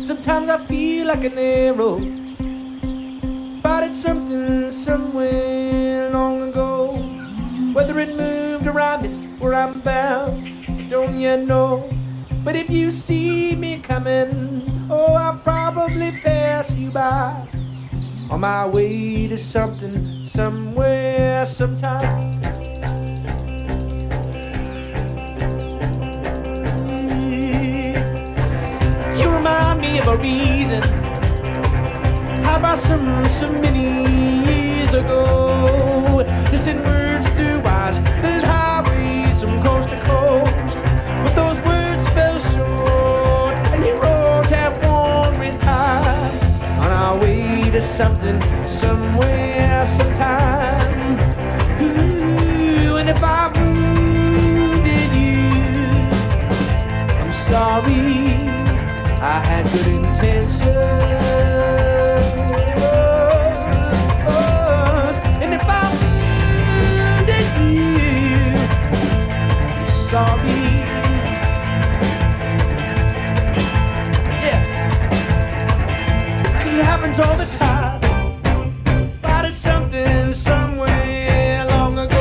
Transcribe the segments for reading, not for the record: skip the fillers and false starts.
Sometimes I feel like an arrow, but it's something somewhere long ago. Whether it moved or I missed where I'm bound, don't you know? But if you see me coming, oh, I'll probably pass you by on my way to something, somewhere, sometime. You remind me of a reason. How about so many years ago? To send words through wires, build highways from coast to coast. But those words fell short, and heroes have worn with time. On our way to something, somewhere, sometime. Ooh, and if I wounded you, I'm sorry, I had good intentions. And if I wounded you, I'm sorry. It happens all the time, but it's something somewhere long ago.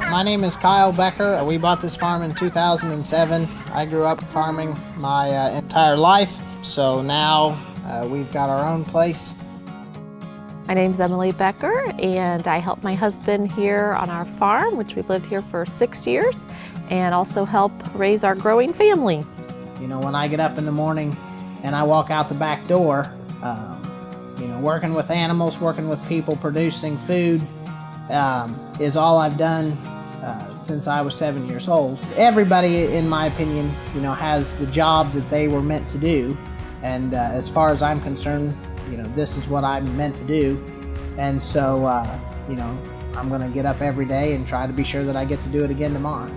My name is Kyle Becker. We bought this farm in 2007. I grew up farming my entire life, so now we've got our own place. My name's Emily Becker, and I help my husband here on our farm, which we've lived here for 6 years, and also help raise our growing family. You know, when I get up in the morning and I walk out the back door, you know, working with animals, working with people, producing food is all I've done since I was 7 years old. Everybody, in my opinion, you know, has the job that they were meant to do, and as far as I'm concerned, you know, this is what I'm meant to do, and so, you know, I'm going to get up every day and try to be sure that I get to do it again tomorrow.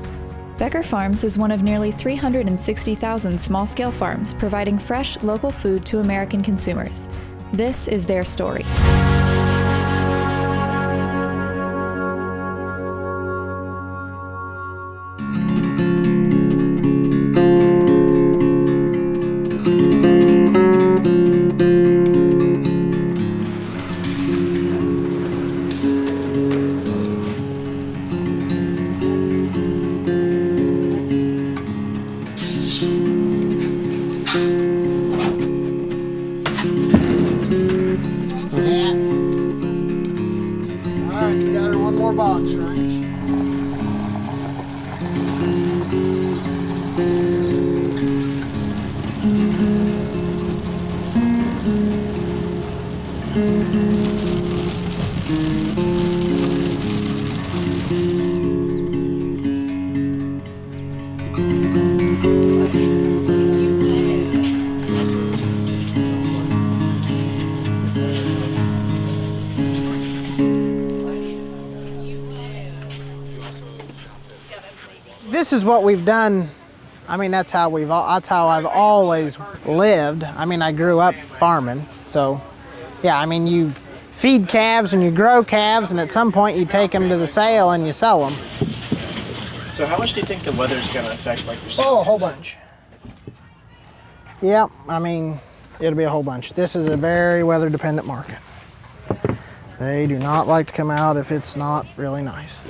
Becker Farms is one of nearly 360,000 small-scale farms providing fresh, local food to American consumers. This is their story. This is what we've done. I mean, that's how I've always lived. I mean, I grew up farming, so yeah, I mean, you feed calves and you grow calves, and at some point you take them to the sale and you sell them. So how much do you think the weather's going to affect like your sales? Oh, a whole bunch. Yeah, I mean, it'll be a whole bunch. This is a very weather dependent market. They do not like to come out if it's not really nice.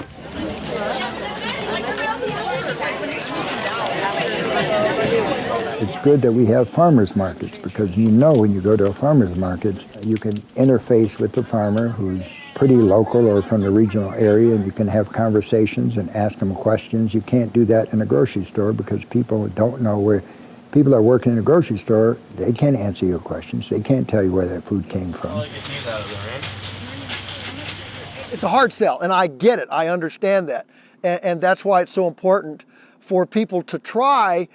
It's good that we have farmers markets, because you know when you go to a farmers market, you can interface with the farmer who's pretty local or from the regional area, and you can have conversations and ask them questions. You can't do that in a grocery store because people don't know where. People are working in a grocery store, they can't answer your questions. They can't tell you where that food came from. It's a hard sell, and I get it. I understand that. And that's why it's so important for people to try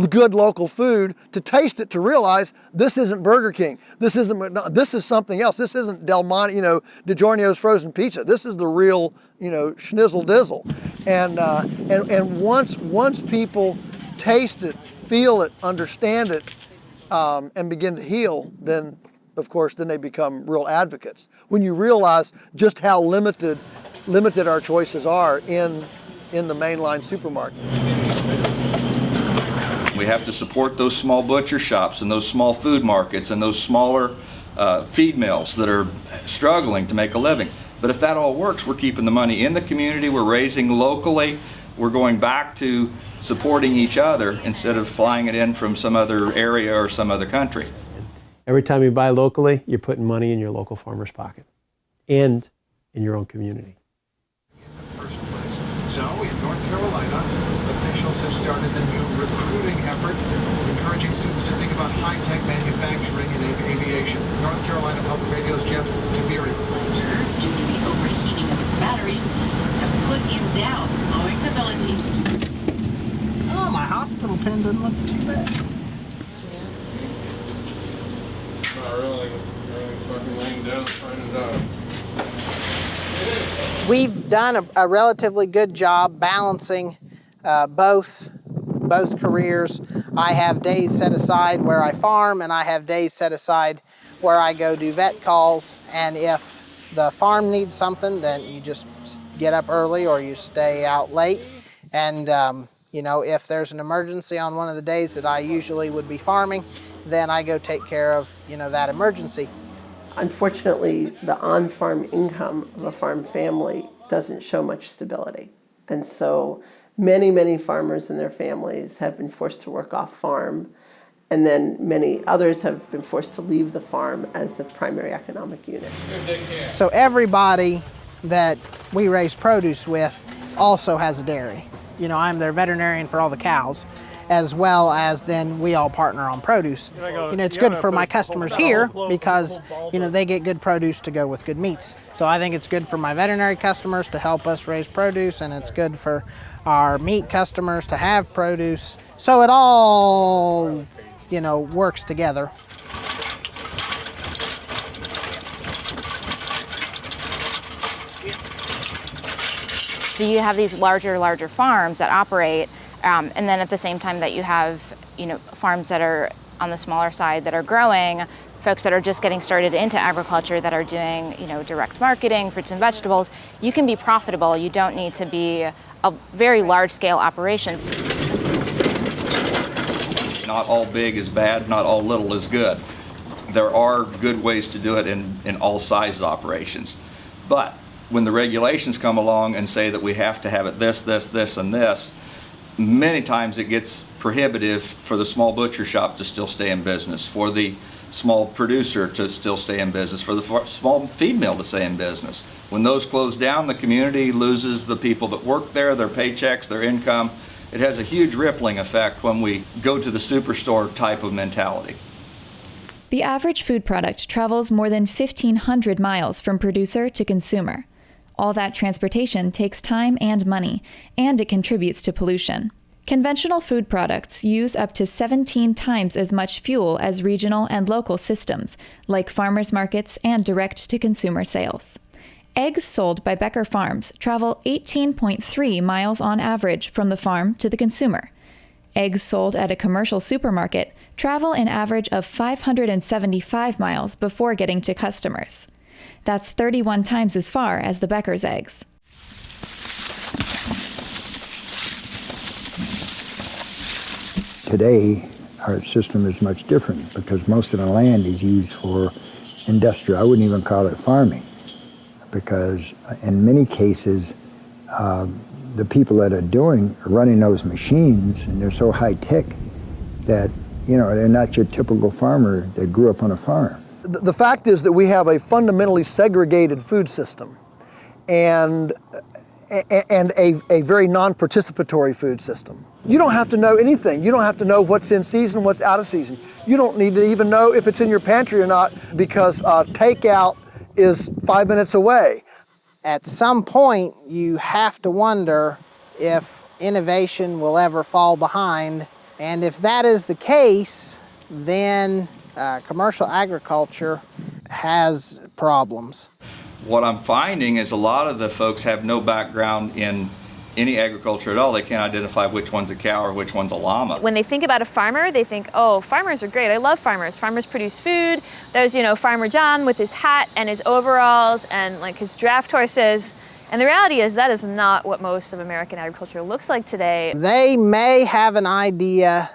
good local food, to taste it, to realize this isn't Burger King. This is something else. This isn't Del Monte, DiGiorno's frozen pizza. This is the real, schnizzle dizzle. And once people taste it, feel it, understand it, and begin to heal, then of course, then they become real advocates. When you realize just how limited our choices are in the mainline supermarket. We have to support those small butcher shops and those small food markets and those smaller feed mills that are struggling to make a living. But if that all works, we're keeping the money in the community, we're raising locally, we're going back to supporting each other instead of flying it in from some other area or some other country. Every time you buy locally, you're putting money in your local farmer's pocket and in your own community. So in North Carolina, officials have started a new recruiting effort, encouraging students to think about high-tech manufacturing and aviation. North Carolina Public Radio's Jeff Kabiri reports. Due to the overheating of its batteries, have put in doubt Boeing's ability. Oh, my hospital pen doesn't look too bad. Not really. Really fucking laying down trying to die. We've done a relatively good job balancing both careers. I have days set aside where I farm, and I have days set aside where I go do vet calls. And if the farm needs something, then you just get up early or you stay out late. And you know, if there's an emergency on one of the days that I usually would be farming, then I go take care of, you know, that emergency. Unfortunately, the on-farm income of a farm family doesn't show much stability. And so many farmers and their families have been forced to work off farm, and then many others have been forced to leave the farm as the primary economic unit. So everybody that we raise produce with also has a dairy. You know, I'm their veterinarian for all the cows, as well as then we all partner on produce. You know, it's good for my customers here because, you know, they get good produce to go with good meats. So I think it's good for my veterinary customers to help us raise produce, and it's good for our meat customers to have produce. So it all, you know, works together. So you have these larger farms that operate, and then at the same time that you have, you know, farms that are on the smaller side that are growing, folks that are just getting started into agriculture that are doing, you know, direct marketing, fruits and vegetables. You can be profitable. You don't need to be a very large-scale operations. Not all big is bad, not all little is good. There are good ways to do it in all size operations. But when the regulations come along and say that we have to have it this, and this, many times it gets prohibitive for the small butcher shop to still stay in business, for the small producer to still stay in business, for the small feed mill to stay in business. When those close down, the community loses the people that work there, their paychecks, their income. It has a huge rippling effect when we go to the superstore type of mentality. The average food product travels more than 1,500 miles from producer to consumer. All that transportation takes time and money, and it contributes to pollution. Conventional food products use up to 17 times as much fuel as regional and local systems, like farmers markets and direct-to-consumer sales. Eggs sold by Becker Farms travel 18.3 miles on average from the farm to the consumer. Eggs sold at a commercial supermarket travel an average of 575 miles before getting to customers. That's 31 times as far as the Becker's eggs. Today, our system is much different because most of the land is used for industrial. I wouldn't even call it farming, because in many cases, the people that are running those machines, and they're so high tech that, you know, they're not your typical farmer that grew up on a farm. The fact is that we have a fundamentally segregated food system and a very non-participatory food system. You don't have to know anything. You don't have to know what's in season, what's out of season. You don't need to even know if it's in your pantry or not, because takeout is 5 minutes away. At some point, you have to wonder if innovation will ever fall behind. And if that is the case, then commercial agriculture has problems. What I'm finding is a lot of the folks have no background in any agriculture at all, they can't identify which one's a cow or which one's a llama. When they think about a farmer, they think, oh, farmers are great. I love farmers. Farmers produce food. There's, Farmer John with his hat and his overalls and like his draft horses. And the reality is that is not what most of American agriculture looks like today. They may have an idea,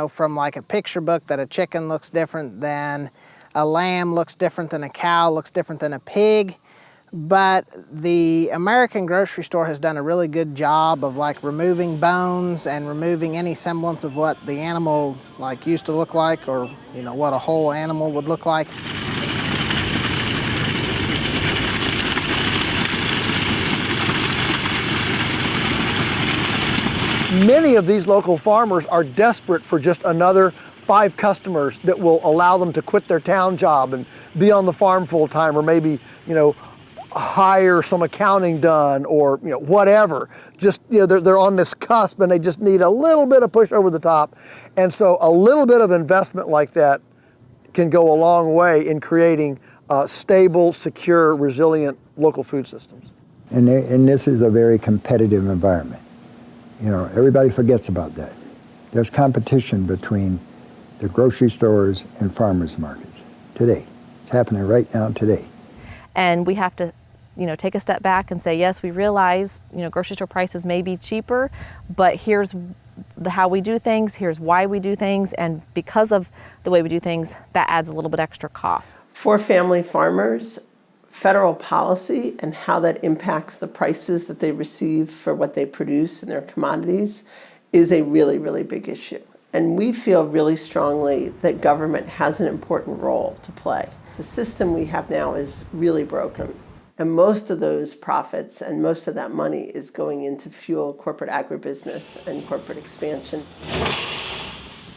from like a picture book that a chicken looks different than a lamb, looks different than a cow, looks different than a pig. But the American grocery store has done a really good job of like removing bones and removing any semblance of what the animal like used to look like, or what a whole animal would look like. Many of these local farmers are desperate for just another 5 customers that will allow them to quit their town job and be on the farm full time, or maybe, hire some accounting done, or whatever. Just they're on this cusp and they just need a little bit of push over the top. And so a little bit of investment like that can go a long way in creating stable, secure, resilient local food systems. And this is a very competitive environment. Everybody forgets about that. There's competition between the grocery stores and farmers markets today. It's happening right now today. And we have to, take a step back and say, yes, we realize, grocery store prices may be cheaper, but here's how we do things, here's why we do things, and because of the way we do things, that adds a little bit extra cost. For family farmers, federal policy and how that impacts the prices that they receive for what they produce and their commodities is a really, really big issue. And we feel really strongly that government has an important role to play. The system we have now is really broken. And most of those profits and most of that money is going in to fuel corporate agribusiness and corporate expansion.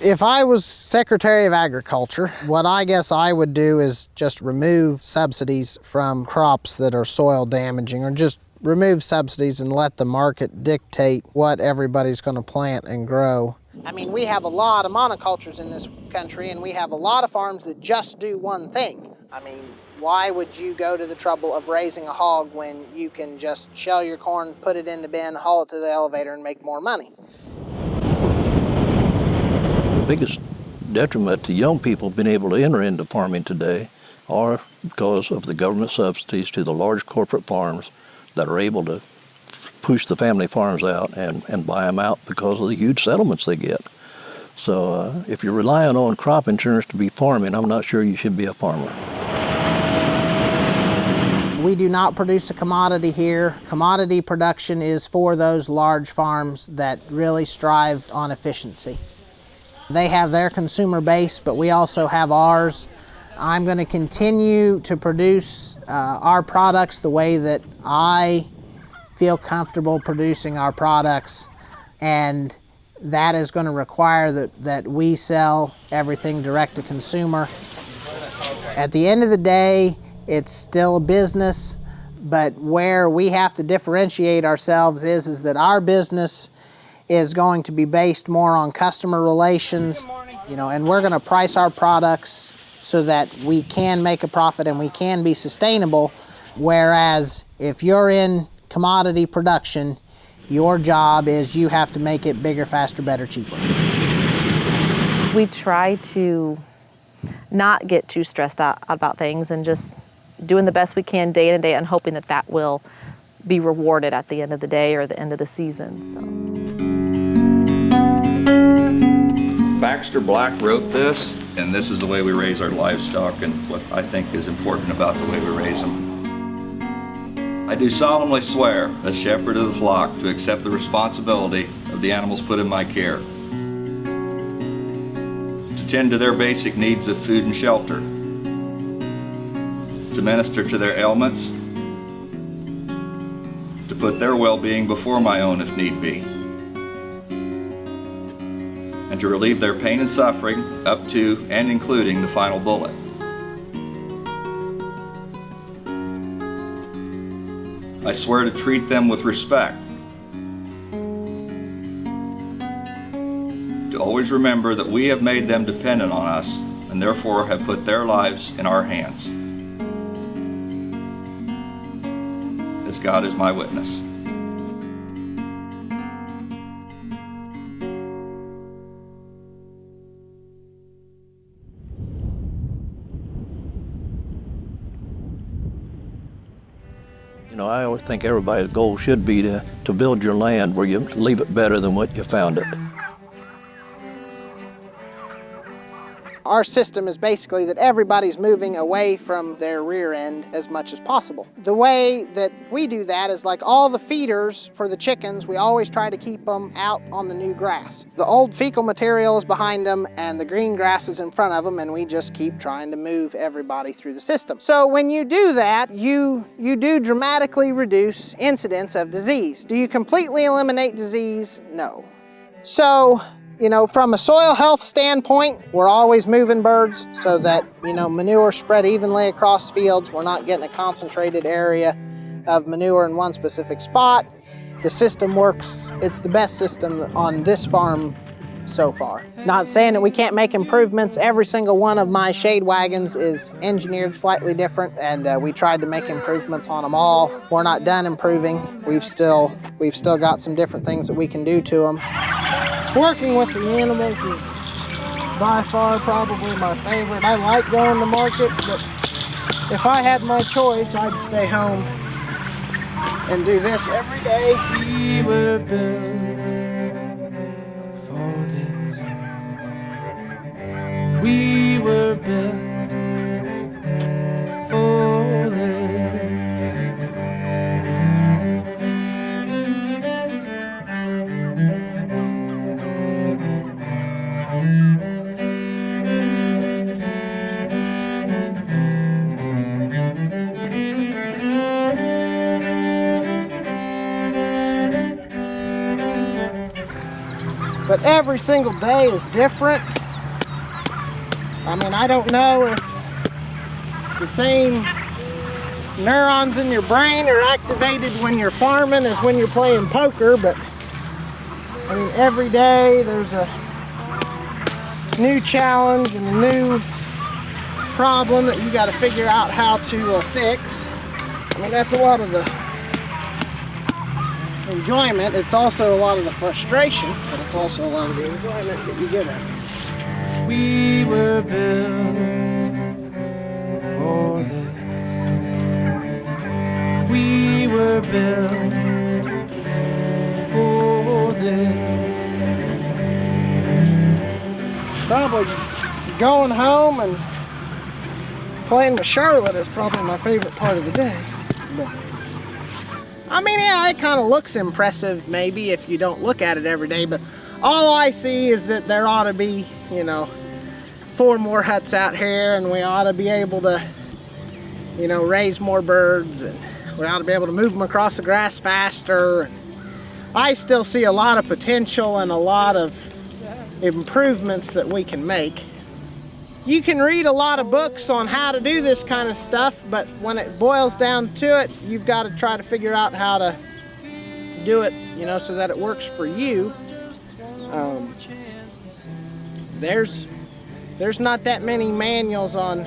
If I was Secretary of Agriculture, what I guess I would do is just remove subsidies from crops that are soil damaging, or just remove subsidies and let the market dictate what everybody's going to plant and grow. I mean, we have a lot of monocultures in this country, and we have a lot of farms that just do one thing. I mean, why would you go to the trouble of raising a hog when you can just shell your corn, put it in the bin, haul it to the elevator, and make more money? The biggest detriment to young people being able to enter into farming today are because of the government subsidies to the large corporate farms that are able to push the family farms out and buy them out because of the huge settlements they get. So if you're relying on crop insurance to be farming, I'm not sure you should be a farmer. We do not produce a commodity here. Commodity production is for those large farms that really strive on efficiency. They have their consumer base, but we also have ours. I'm going to continue to produce our products the way that I feel comfortable producing our products, and that is going to require that we sell everything direct to consumer. At the end of the day, it's still a business, but where we have to differentiate ourselves is that our business is going to be based more on customer relations, and we're going to price our products so that we can make a profit and we can be sustainable. Whereas if you're in commodity production, your job is you have to make it bigger, faster, better, cheaper. We try to not get too stressed out about things and just doing the best we can day in and day out and hoping that will be rewarded at the end of the day or the end of the season. So. Baxter Black wrote this, and this is the way we raise our livestock and what I think is important about the way we raise them. I do solemnly swear, as shepherd of the flock, to accept the responsibility of the animals put in my care, to tend to their basic needs of food and shelter, to minister to their ailments, to put their well-being before my own if need be, and to relieve their pain and suffering up to and including the final bullet. I swear to treat them with respect, to always remember that we have made them dependent on us and therefore have put their lives in our hands. As God is my witness. You know, I always think everybody's goal should be to build your land where you leave it better than what you found it. Our system is basically that everybody's moving away from their rear end as much as possible. The way that we do that is like all the feeders for the chickens, we always try to keep them out on the new grass. The old fecal material is behind them and the green grass is in front of them, and we just keep trying to move everybody through the system. So when you do that, you do dramatically reduce incidence of disease. Do you completely eliminate disease? No. So, you know, from a soil health standpoint, we're always moving birds so that, you know, manure spread evenly across fields. We're not getting a concentrated area of manure in one specific spot. The system works. It's the best system on this farm so far. Not saying that we can't make improvements. Every single one of my shade wagons is engineered slightly different, and we tried to make improvements on them all. We're not done improving. We've still got some different things that we can do to them. Working with the animals is by far probably my favorite. I like going to market, but if I had my choice, I'd stay home and do this every day. We were built for this. We were built for this. But every single day is different. I mean, I don't know if the same neurons in your brain are activated when you're farming as when you're playing poker, but I mean, every day there's a new challenge and a new problem that you got to figure out how to fix. I mean, that's a lot of the enjoyment. It's also a lot of the frustration, but it's also a lot of the enjoyment that you get out of it. We were built for this. We were built for this. Probably going home and playing with Charlotte is probably my favorite part of the day. But I mean, yeah, it kind of looks impressive maybe if you don't look at it every day, but all I see is that there ought to be, you know, 4 more huts out here, and we ought to be able to, you know, raise more birds, and we ought to be able to move them across the grass faster. I still see a lot of potential and a lot of improvements that we can make. You can read a lot of books on how to do this kind of stuff, but when it boils down to it, you've got to try to figure out how to do it, you know, so that it works for you. There's not that many manuals on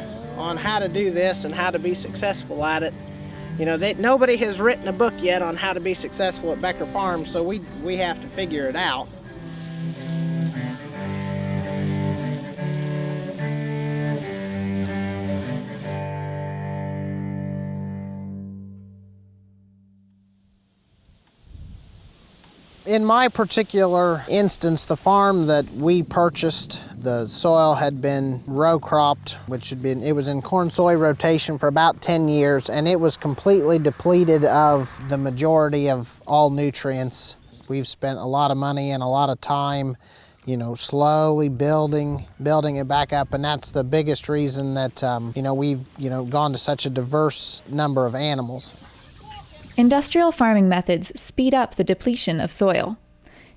how to do this and how to be successful at it. You know, nobody has written a book yet on how to be successful at Becker Farms, so we have to figure it out. In my particular instance, the farm that we purchased, the soil had been row cropped, it was in corn soy rotation for about 10 years, and it was completely depleted of the majority of all nutrients. We've spent a lot of money and a lot of time, you know, slowly building it back up, and that's the biggest reason that, you know, we've, you know, gone to such a diverse number of animals. Industrial farming methods speed up the depletion of soil.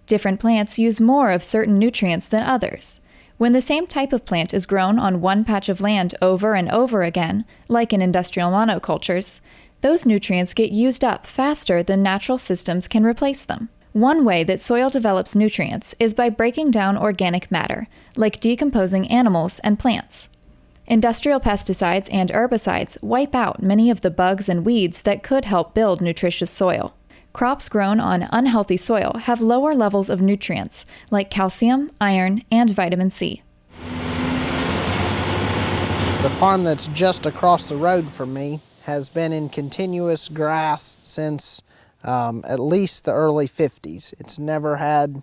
Different plants use more of certain nutrients than others. When the same type of plant is grown on one patch of land over and over again, like in industrial monocultures, those nutrients get used up faster than natural systems can replace them. One way that soil develops nutrients is by breaking down organic matter, like decomposing animals and plants. Industrial pesticides and herbicides wipe out many of the bugs and weeds that could help build nutritious soil. Crops grown on unhealthy soil have lower levels of nutrients like calcium, iron, and vitamin C. The farm that's just across the road from me has been in continuous grass since at least the early 50s. It's never had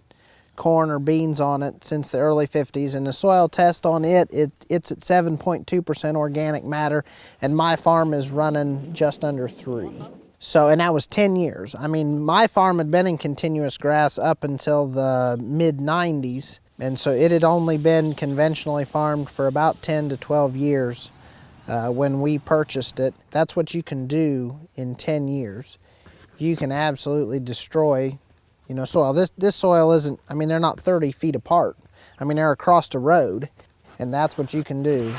corn or beans on it since the early 50s, and the soil test on it's at 7.2% organic matter, and my farm is running just under 3. So, and that was 10 years. I mean, my farm had been in continuous grass up until the mid-90s, and so it had only been conventionally farmed for about 10 to 12 years when we purchased it. That's what you can do in 10 years. You can absolutely destroy, soil. This soil isn't, I mean, they're not 30 feet apart. I mean, they're across the road, and that's what you can do.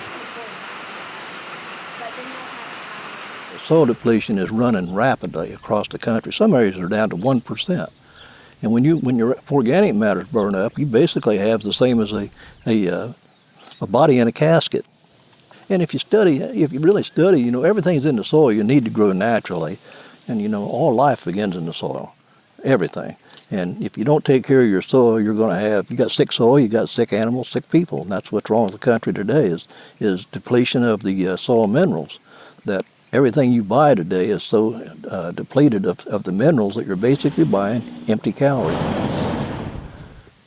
Soil depletion is running rapidly across the country. Some areas are down to 1%. And when your organic matter is burned up, you basically have the same as a body in a casket. And if you really study, everything's in the soil you need to grow naturally. And all life begins in the soil, everything. And if you don't take care of your soil, you got sick soil, you got sick animals, sick people. And that's what's wrong with the country today is depletion of the soil minerals. That everything you buy today is so depleted of the minerals that you're basically buying empty calories.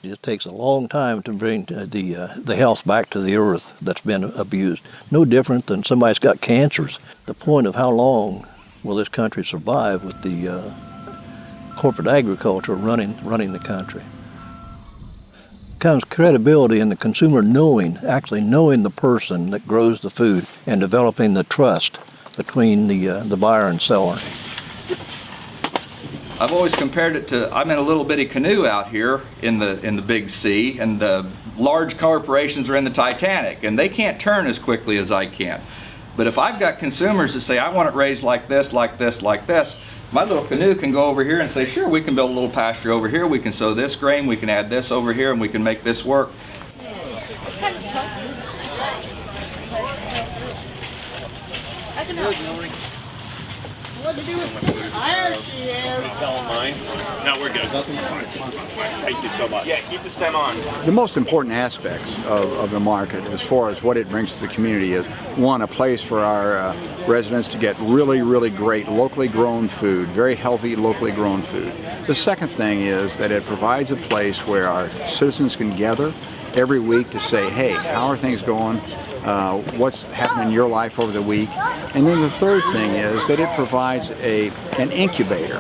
It takes a long time to bring the health back to the earth that's been abused. No different than somebody's got cancers. The point of how long will this country survive with the corporate agriculture running the country? Comes credibility in the consumer actually knowing the person that grows the food and developing the trust between the buyer and seller. I've always compared it to, I'm in a little bitty canoe out here in the big sea, and the large corporations are in the Titanic, and they can't turn as quickly as I can. But if I've got consumers that say, I want it raised like this, like this, like this, my little canoe can go over here and say, sure, we can build a little pasture over here, we can sow this grain, we can add this over here, and we can make this work. What'd you do with it? There she is. Selling mine? No, we're good. Thank you so much. Yeah, keep the stem on. The most important aspects of the market as far as what it brings to the community is, one, a place for our residents to get really, really great locally grown food, very healthy locally grown food. The second thing is that it provides a place where our citizens can gather every week to say, hey, how are things going? What's happening in your life over the week. And then the third thing is that it provides an incubator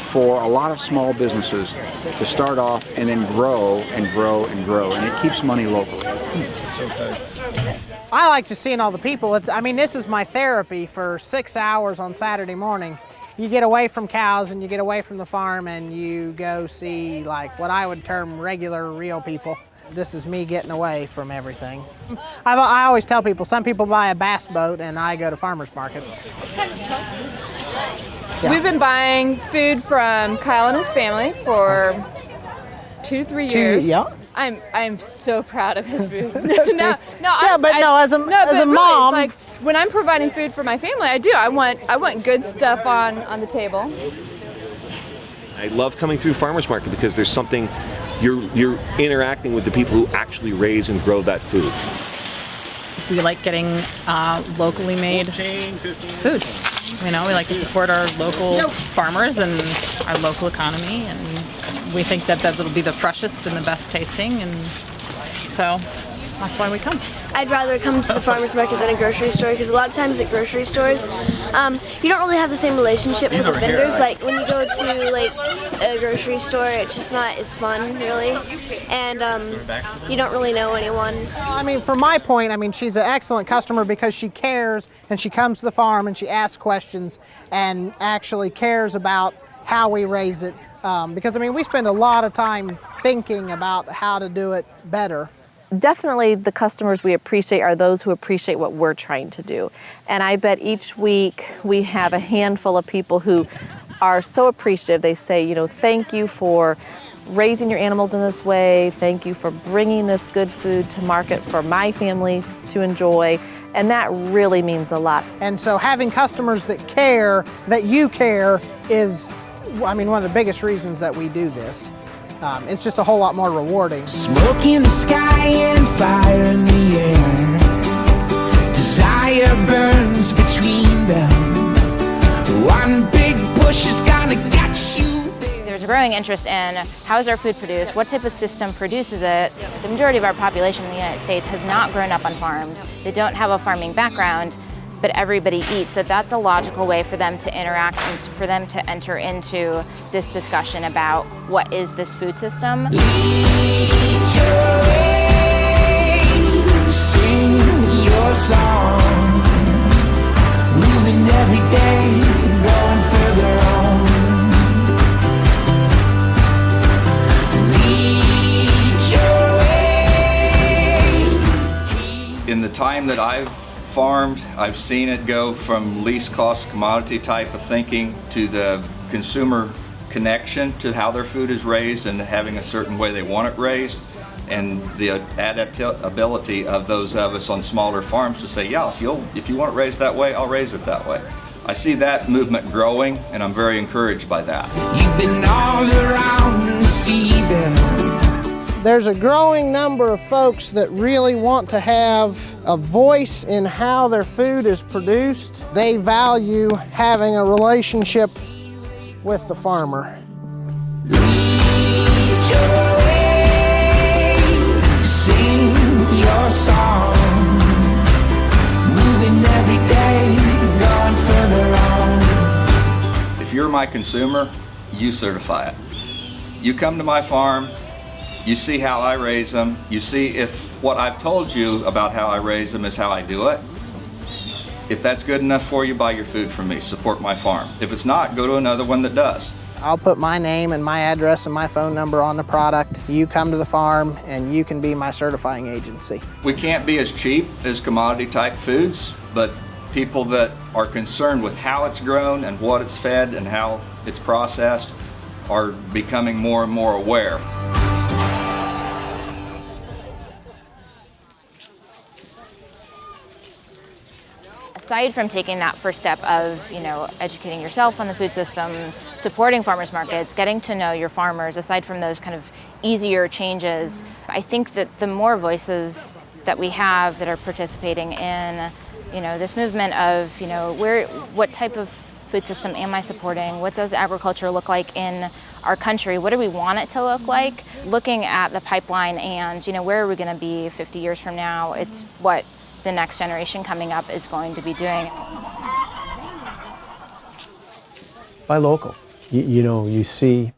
for a lot of small businesses to start off and then grow and grow and grow, and it keeps money locally. I like just seeing all the people. This is my therapy for 6 hours on Saturday morning. You get away from cows and you get away from the farm and you go see like what I would term regular, real people. This is me getting away from everything. I always tell people, some people buy a bass boat and I go to farmers markets. Yeah. We've been buying food from Kyle and his family for 2 to 3 years. Yeah. I'm so proud of his food. As a mom, really, like when I'm providing food for my family, I want good stuff on the table. I love coming through farmers market because there's something. You're interacting with the people who actually raise and grow that food. We like getting locally made food. We like to support our local farmers and our local economy, and we think that that'll be the freshest and the best tasting, and so that's why we come. I'd rather come to the farmer's market than a grocery store, because a lot of times at grocery stores, you don't really have the same relationship with the vendors. Like when you go to like a grocery store, it's just not as fun really, and you don't really know anyone. From my point, she's an excellent customer because she cares and she comes to the farm and she asks questions and actually cares about how we raise it. Because we spend a lot of time thinking about how to do it better. Definitely the customers we appreciate are those who appreciate what we're trying to do. And I bet each week we have a handful of people who are so appreciative. They say, thank you for raising your animals in this way. Thank you for bringing this good food to market for my family to enjoy. And that really means a lot. And so having customers that care, that you care, is, one of the biggest reasons that we do this. It's just a whole lot more rewarding. Smoke in the sky and fire in the air. Desire burns between them. One big push is gonna get you. There's a growing interest in how is our food produced, what type of system produces it. The majority of our population in the United States has not grown up on farms. They don't have a farming background, but everybody eats. That's a logical way for them to interact and for them to enter into this discussion about what is this food system. Lead your way, sing your song, moving every day, going further on. Lead your way. In the time that I've farmed, I've seen it go from least cost commodity type of thinking to the consumer connection to how their food is raised and having a certain way they want it raised, and the adaptability of those of us on smaller farms to say, yeah, if you want it raised that way, I'll raise it that way. I see that movement growing, and I'm very encouraged by that. You've been all around the seabed. There's a growing number of folks that really want to have a voice in how their food is produced. They value having a relationshwith the farmer. Lead your way, sing your song, moving every day, going further on. If you're my consumer, you certify it. You come to my farm, you see how I raise them, you see if what I've told you about how I raise them is how I do it. If that's good enough for you, buy your food from me, support my farm. If it's not, go to another one that does. I'll put my name and my address and my phone number on the product. You come to the farm and you can be my certifying agency. We can't be as cheap as commodity type foods, but people that are concerned with how it's grown and what it's fed and how it's processed are becoming more and more aware. Aside from taking that first step of, educating yourself on the food system, supporting farmers markets, getting to know your farmers, aside from those kind of easier changes, I think that the more voices that we have that are participating in, this movement of, what type of food system am I supporting? What does agriculture look like in our country? What do we want it to look like? Looking at the pipeline and, where are we going to be 50 years from now? It's what the next generation coming up is going to be doing. Buy local. You see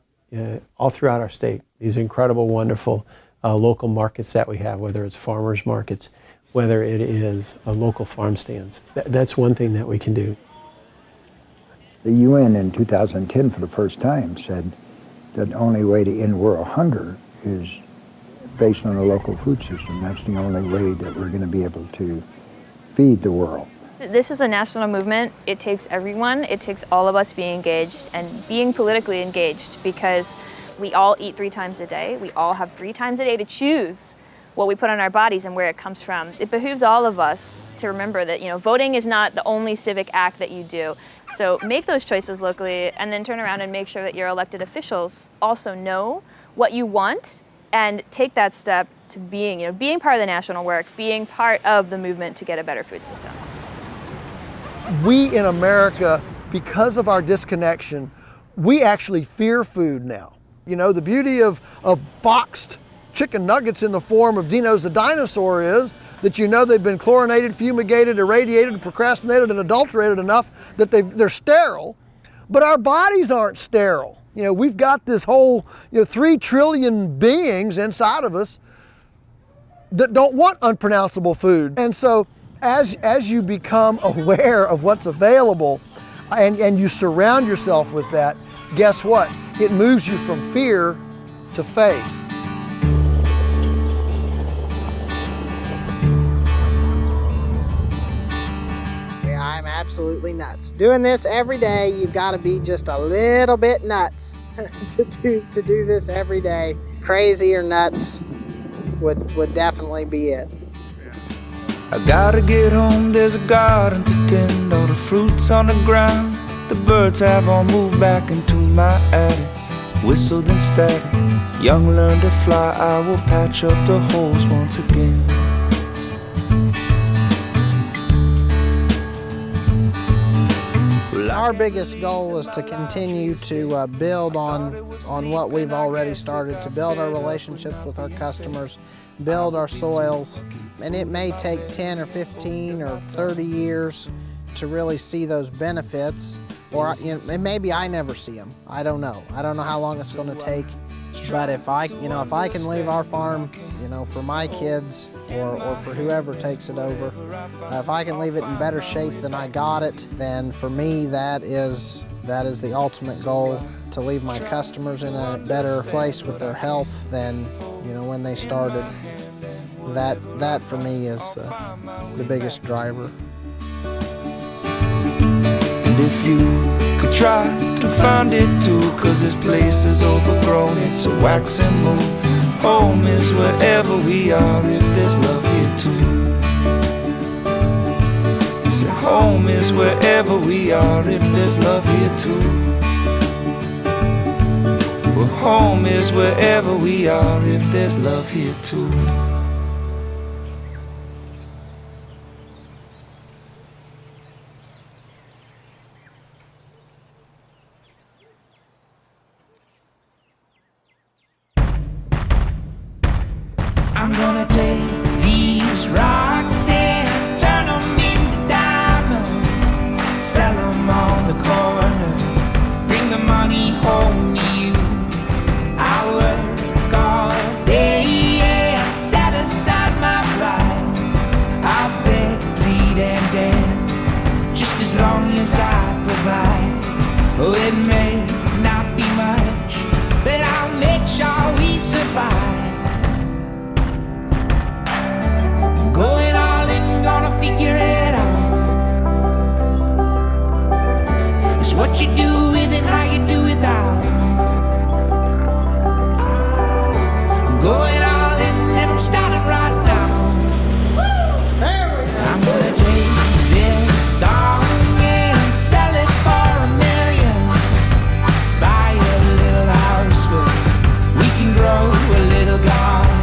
all throughout our state these incredible, wonderful local markets that we have, whether it's farmers markets, whether it is local farm stands. That's one thing that we can do. The UN in 2010 for the first time said that the only way to end world hunger is based on a local food system. That's the only way that we're going to be able to feed the world. This is a national movement. It takes everyone. It takes all of us being engaged and being politically engaged, because we all eat 3 times a day. We all have 3 times a day to choose what we put on our bodies and where it comes from. It behooves all of us to remember that, voting is not the only civic act that you do. So make those choices locally and then turn around and make sure that your elected officials also know what you want and take that step to being part of the national work, being part of the movement to get a better food system. We in America, because of our disconnection, we actually fear food now. The beauty of boxed chicken nuggets in the form of Dino's the Dinosaur is that they've been chlorinated, fumigated, irradiated, procrastinated, and adulterated enough that they're sterile, but our bodies aren't sterile. We've got this whole 3 trillion beings inside of us that don't want unpronounceable food. And so as you become aware of what's available and you surround yourself with that, guess what? It moves you from fear to faith. Yeah, I'm absolutely nuts. Doing this every day, you've got to be just a little bit nuts to do this every day. Crazy or nuts would definitely be it. I gotta get home, there's a garden to tend, all the fruits on the ground. The birds have all moved back into my attic, whistled and static. Young learn to fly, I will patch up the holes once again. Our biggest goal is to continue to build on what we've already started, to build our relationships with our customers, build our soils, and it may take 10 or 15 or 30 years to really see those benefits, or maybe I never see them. I don't know. I don't know how long it's going to take, but if I can leave our farm, for my kids or for whoever takes it over, if I can leave it in better shape than I got it, then for me that is the ultimate goal, to leave my customers in a better place with their health than when they started. That for me is the biggest driver. And if you could try to find it too, 'cause this place is overgrown, it's a wax and mold. Home is wherever we are if there's love here too. So home is wherever we are if there's love here too. Well, home is wherever we are if there's love here too. I'm gonna take these rocks and turn them into diamonds, sell them on the corner, bring the money home to you. I'll work all day and set aside my pride. I'll beg, plead and dance, just as long as I provide. Oh, it may not be much, but I'll make sure we survive. Going all in, gonna figure it out. It's what you do with and how you do without. I'm going all in and I'm starting right now. I'm gonna take this song and sell it for $1 million. Buy a little house where we can grow a little garden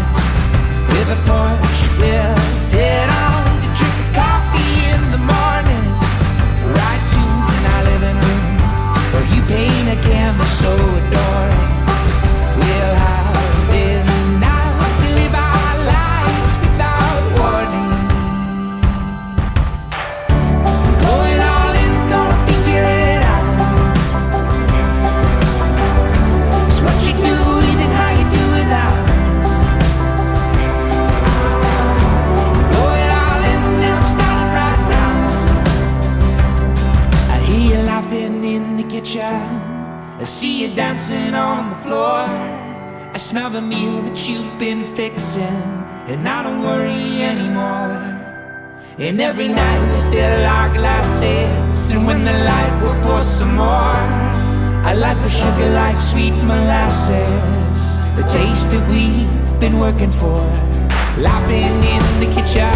with a porch. We'll sit on to drink coffee in the morning, write tunes in our living room, or you paint a canvas so adoring. We'll have it now to live our lives without warning. Going all in, gonna figure it out. It's what you do with and how you do without. In the kitchen, I see you dancing on the floor. I smell the meal that you've been fixing, and I don't worry anymore. And every night we fill our glasses, and when the light will pour some more. I like the sugar like sweet molasses, the taste that we've been working for. Laughing in the kitchen.